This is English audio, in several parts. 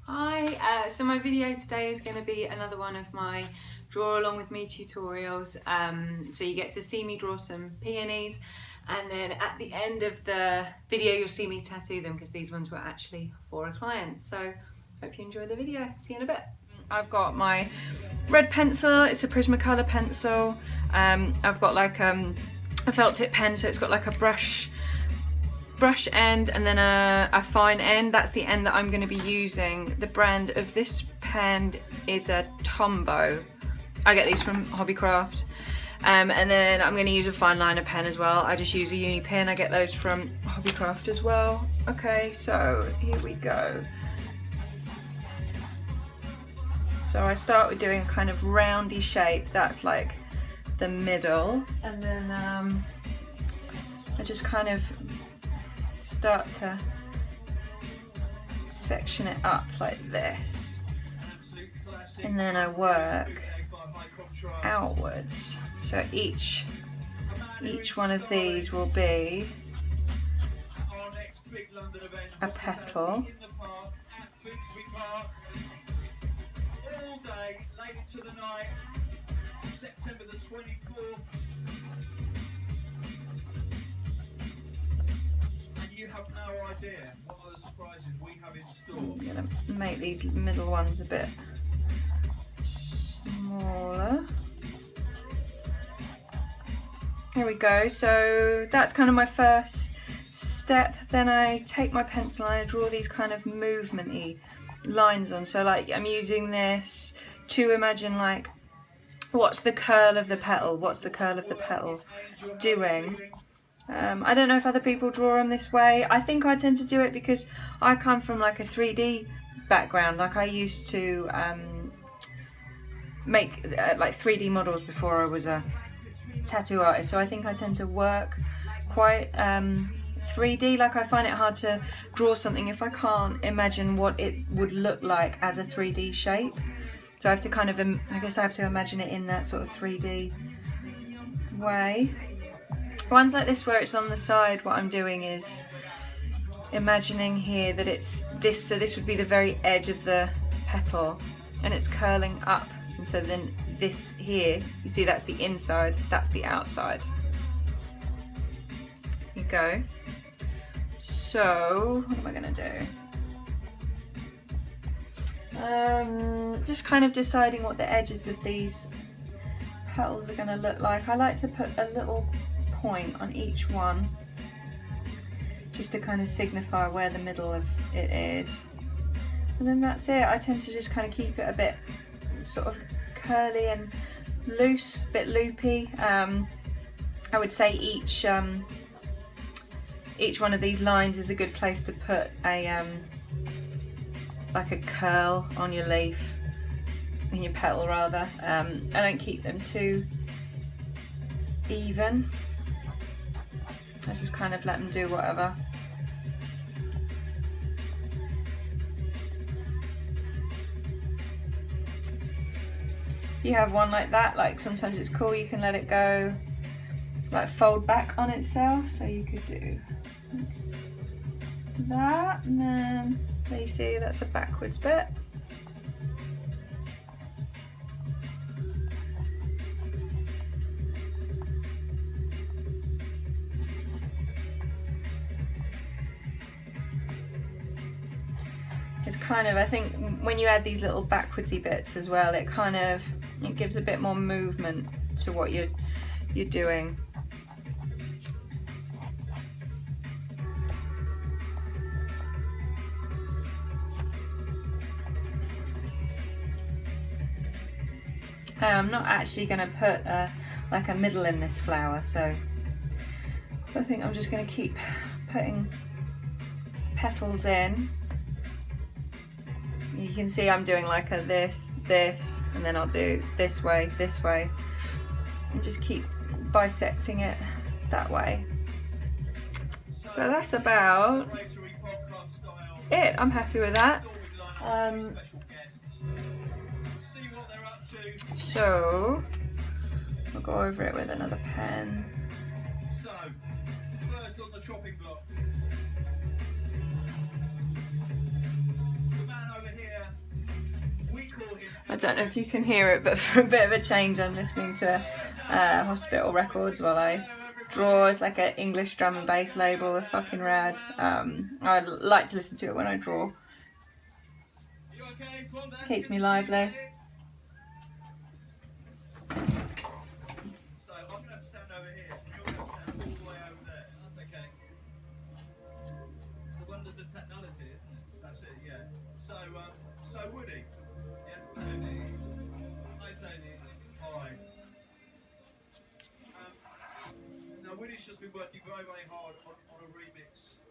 Hi, so my video today is going to be another one of my draw along with me tutorials. So you get to see me draw some peonies, and then at the end of the video you'll see me tattoo them because these ones were actually for a client. So hope you enjoy the video. See you in a bit. I've got my red pencil, it's a Prismacolor pencil. I've got like a felt tip pen, so it's got like a brush end and then a fine end. That's the end that I'm going to be using. The brand of this pen is a Tombow. I get these from Hobbycraft. And then I'm going to use a fine liner pen as well. I just use a uni pen. I get those from Hobbycraft as well. Okay, so here we go. So I start with doing kind of roundy shape. That's like the middle, and then I just kind of start to section it up like this, and then I work outwards. So each one of these will be a petal. To the night, September the 24th, and you have no idea what other surprises we have in store. I'm going to make these middle ones a bit smaller. Here we go, so that's kind of my first step. Then I take my pencil and I draw these kind of movement-y lines on. So like I'm using this to imagine like what's the curl of the petal, doing. I don't know if other people draw them this way. I think I tend to do it because I come from like a 3D background. Like I used to make like 3D models before I was a tattoo artist, so I think I tend to work quite 3D. Like I find it hard to draw something if I can't imagine what it would look like as a 3D shape. So I have to kind of, I guess I have to imagine it in that sort of 3D way. Ones like this where it's on the side, what I'm doing is imagining here that it's this, so this would be the very edge of the petal and it's curling up, and so then this here, you see that's the inside, that's the outside. Here you go. So what am I going to do? Just kind of deciding what the edges of these petals are going to look like. I like to put a little point on each one just to kind of signify where the middle of it is, and then that's it. I tend to just kind of keep it a bit sort of curly and loose, a bit loopy. I would say each one of these lines is a good place to put a like a curl on your leaf, in your petal rather. I don't keep them too even. I just kind of let them do whatever. If you have one like that, like sometimes it's cool, you can let it go, like fold back on itself. So you could do that, and then there you see that's a backwards bit. It's kind of, I think when you add these little backwardsy bits as well, it kind of, it gives a bit more movement to what you're doing. I'm not actually going to put like a middle in this flower, so I think I'm just going to keep putting petals in. You can see I'm doing like a this, and then I'll do this way, and just keep bisecting it that way. So that's about it. I'm happy with that. So I'll go over it with another pen. So, first on the chopping block. The man over here don't know if you can hear it, but for a bit of a change I'm listening to hospital records while I draw. It's like an English drum and bass label, they're fucking rad. I like to listen to it when I draw. Keeps me lively. So Woody. Yes, Tony. Hi, Tony. Hi. Now Woody's just been working very, very hard on a remix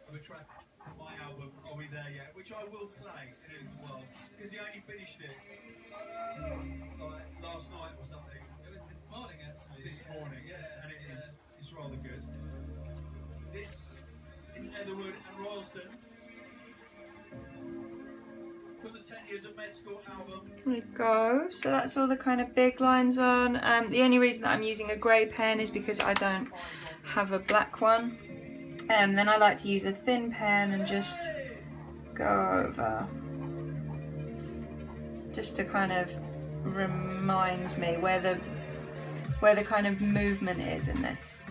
of a track from my album, Are We There Yet? Which I will play in a little while, because he only finished it like last night or something. It was this morning, actually. This morning, yeah. And it's rather good. This is Etherwood and Royalston. For the 10 Years of Med School album. There we go. So that's all the kind of big lines on. The only reason that I'm using a grey pen is because I don't have a black one. Then I like to use a thin pen and just go over, just to kind of remind me where the kind of movement is in this.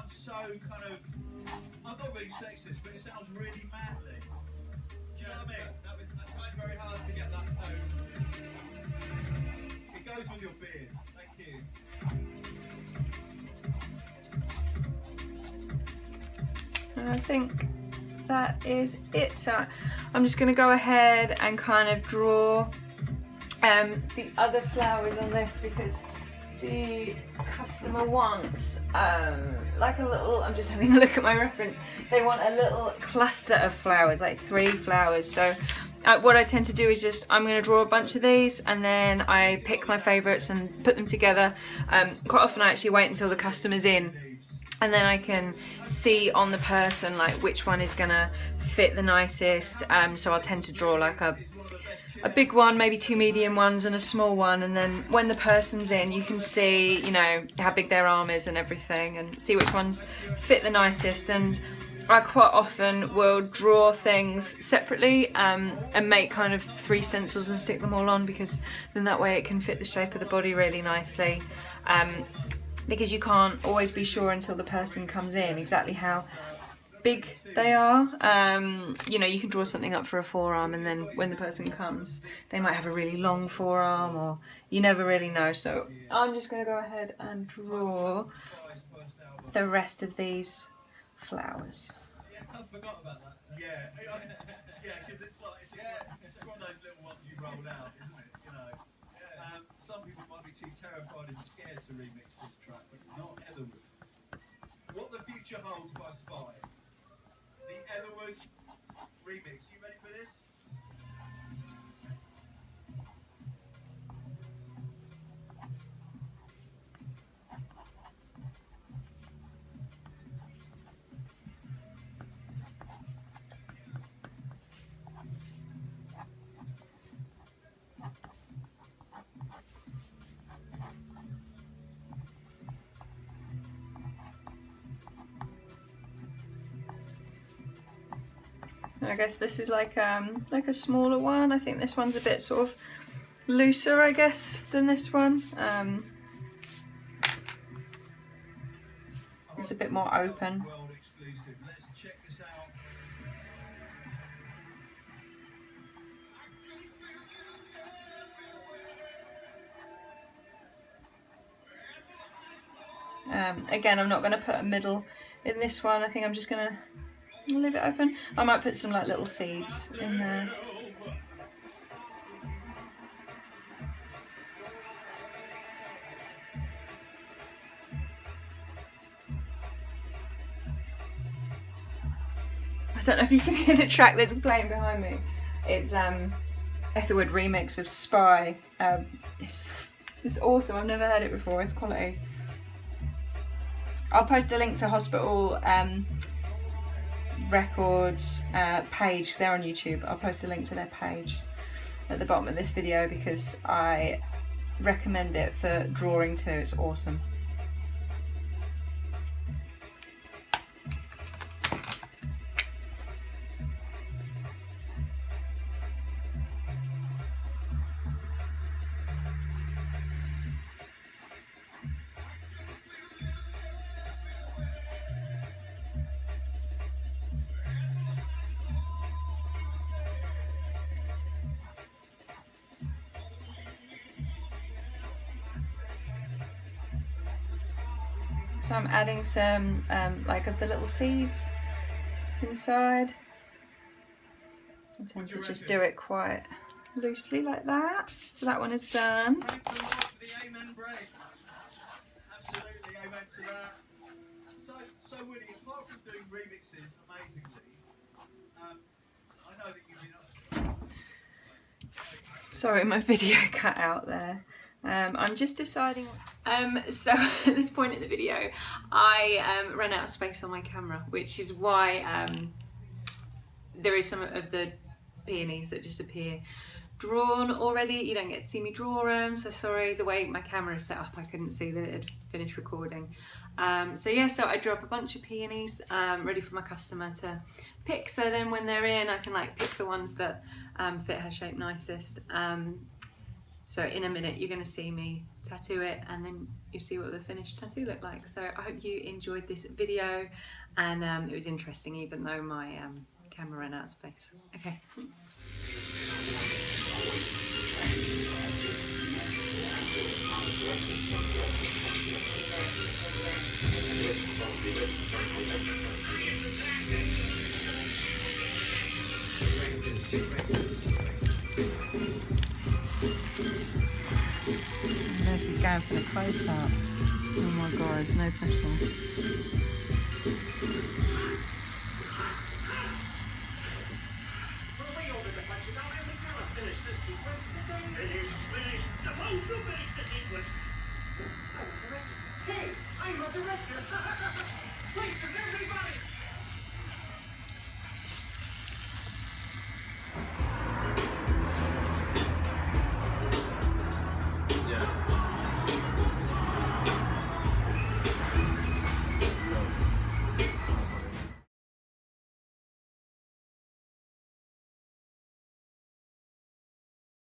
So kind of, I'm not being sexist, but it sounds really manly. Do you know what I mean? I tried very hard to get that tone. It goes with your beard. Thank you. And I think that is it. So I'm just going to go ahead and kind of draw the other flowers on this, because the customer wants like a little, I'm just having a look at my reference, they want a little cluster of flowers, like 3 flowers. So what I tend to do is just, I'm going to draw a bunch of these and then I pick my favourites and put them together. Quite often I actually wait until the customer's in, and then I can see on the person like which one is going to fit the nicest. So I'll tend to draw like a big one, maybe 2 medium ones and a small one, and then when the person's in you can see, you know, how big their arm is and everything, and see which ones fit the nicest. And I quite often will draw things separately and make kind of 3 stencils and stick them all on, because then that way it can fit the shape of the body really nicely, because you can't always be sure until the person comes in exactly how big they are. You know, you can draw something up for a forearm, and then when the person comes they might have a really long forearm, or you never really know. So I'm just going to go ahead and draw the rest of these flowers. Yeah, I forgot about that. Yeah, because it's like, it's one of those little ones you roll out, isn't it? You know, some people might be too terrified and scared to remix this track, but not Etherwood. What the Future Holds by Spy. The Etherwood remix. You ready for this? I guess this is like a smaller one. I think this one's a bit sort of looser, I guess, than this one. It's a bit more open. Let's check this out. Again, I'm not going to put a middle in this one. I think I'm just going to leave it open. I might put some like little seeds in there. I don't know if you can hear the track that's playing behind me. It's Etherwood remix of Spy. It's awesome. I've never heard it before. It's quality. I'll post a link to Hospital Records page. They're on YouTube. I'll post a link to their page at the bottom of this video because I recommend it for drawing too. It's awesome. So I'm adding some like of the little seeds inside. I tend to just do it quite loosely like that. So that one is done. Amen bread. Absolutely, amen to that. So Woody, apart from doing remixes amazingly, I know that you've been. Sorry, my video cut out there. I'm just deciding. So at this point in the video, I ran out of space on my camera, which is why there is some of the peonies that just appear drawn already. You don't get to see me draw them, so sorry. The way my camera is set up, I couldn't see that it had finished recording. So yeah, so I drew up a bunch of peonies ready for my customer to pick, so then when they're in I can like pick the ones that fit her shape nicest. So in a minute you're going to see me tattoo it, and then you see what the finished tattoo looked like. So I hope you enjoyed this video, and it was interesting even though my camera ran out of space. Okay. He's going for the close up. Oh my god, no pressure. Hey, I'm a director. Wait, does everybody